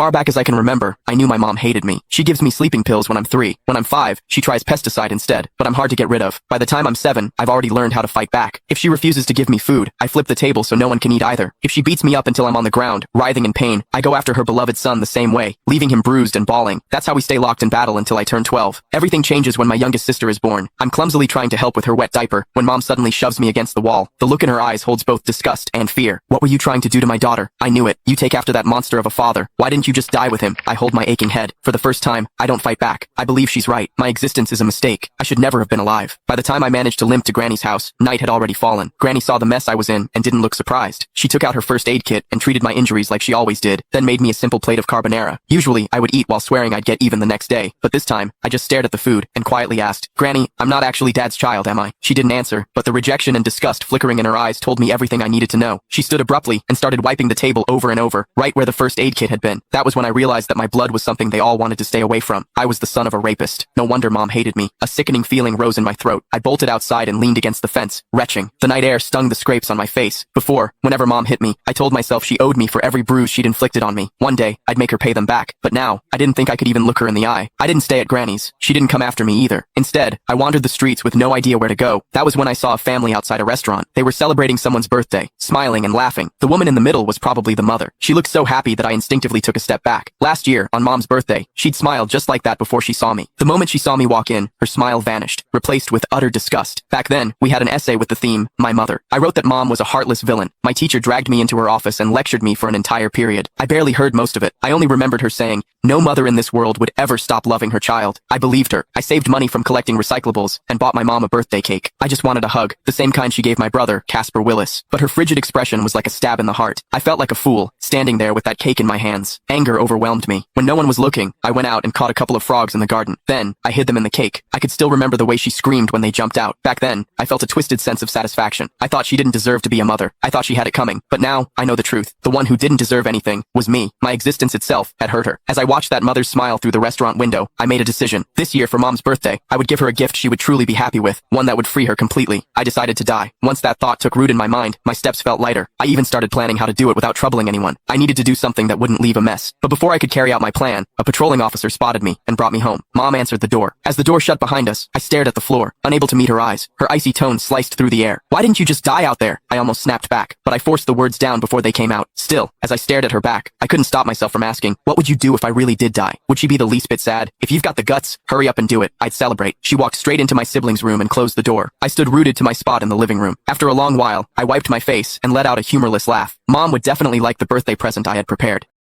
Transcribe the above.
far back as I can remember, I knew my mom hated me. She gives me sleeping pills when I'm 3. When I'm 5, she tries pesticide instead, but I'm hard to get rid of. By the time I'm 7, I've already learned how to fight back. If she refuses to give me food, I flip the table so no one can eat either. If she beats me up until I'm on the ground, writhing in pain, I go after her beloved son the same way, leaving him bruised and bawling. That's how we stay locked in battle until I turn 12. Everything changes when my youngest sister is born. I'm clumsily trying to help with her wet diaper, when mom suddenly shoves me against the wall. The look in her eyes holds both disgust and fear. What were you trying to do to my daughter? I knew it. You take after that monster of a father. Why didn't you just die with him? I hold my aching head. For the first time, I don't fight back. I believe she's right. My existence is a mistake. I should never have been alive. By the time I managed to limp to Granny's house, night had already fallen. Granny saw the mess I was in and didn't look surprised. She took out her first aid kit and treated my injuries like she always did, then made me a simple plate of carbonara. Usually, I would eat while swearing I'd get even the next day, but this time, I just stared at the food and quietly asked, "Granny, I'm not actually Dad's child, am I?" She didn't answer, but the rejection and disgust flickering in her eyes told me everything I needed to know. She stood abruptly and started wiping the table over and over, right where the first aid kit had been. That was when I realized that my blood was something they all wanted to stay away from. I was the son of a rapist. No wonder Mom hated me. A sickening feeling rose in my throat. I bolted outside and leaned against the fence, retching. The night air stung the scrapes on my face. Before, whenever Mom hit me, I told myself she owed me for every bruise she'd inflicted on me. One day, I'd make her pay them back. But now, I didn't think I could even look her in the eye. I didn't stay at Granny's. She didn't come after me either. Instead, I wandered the streets with no idea where to go. That was when I saw a family outside a restaurant. They were celebrating someone's birthday, smiling and laughing. The woman in the middle was probably the mother. She looked so happy that I instinctively took a step back. Last year, on Mom's birthday, she'd smiled just like that before she saw me. The moment she saw me walk in, her smile vanished, replaced with utter disgust. Back then, we had an essay with the theme, My Mother. I wrote that Mom was a heartless villain. My teacher dragged me into her office and lectured me for an entire period. I barely heard most of it. I only remembered her saying, "No mother in this world would ever stop loving her child." I believed her. I saved money from collecting recyclables and bought my mom a birthday cake. I just wanted a hug, the same kind she gave my brother, Casper Willis. But her frigid expression was like a stab in the heart. I felt like a fool, standing there with that cake in my hands. Anger overwhelmed me. When no one was looking, I went out and caught a couple of frogs in the garden. Then, I hid them in the cake. I could still remember the way she screamed when they jumped out. Back then, I felt a twisted sense of satisfaction. I thought she didn't deserve to be a mother. I thought she had it coming. But now, I know the truth. The one who didn't deserve anything was me. My existence itself had hurt her. As I watched that mother's smile through the restaurant window, I made a decision. This year for Mom's birthday, I would give her a gift she would truly be happy with, one that would free her completely. I decided to die. Once that thought took root in my mind, my steps felt lighter. I even started planning how to do it without troubling anyone. I needed to do something that wouldn't leave a mess. But before I could carry out my plan, a patrolling officer spotted me and brought me home. Mom answered the door. As the door shut behind us, I stared at the floor, unable to meet her eyes. Her icy tone sliced through the air. "Why didn't you just die out there?" I almost snapped back, but I forced the words down before they came out. Still, as I stared at her back, I couldn't stop myself from asking, what would you do if I really did die? Would she be the least bit sad? "If you've got the guts, hurry up and do it. I'd celebrate." She walked straight into my sibling's room and closed the door. I stood rooted to my spot in the living room. After a long while, I wiped my face and let out a humorless laugh. Mom would definitely like the birthday present I had prepared.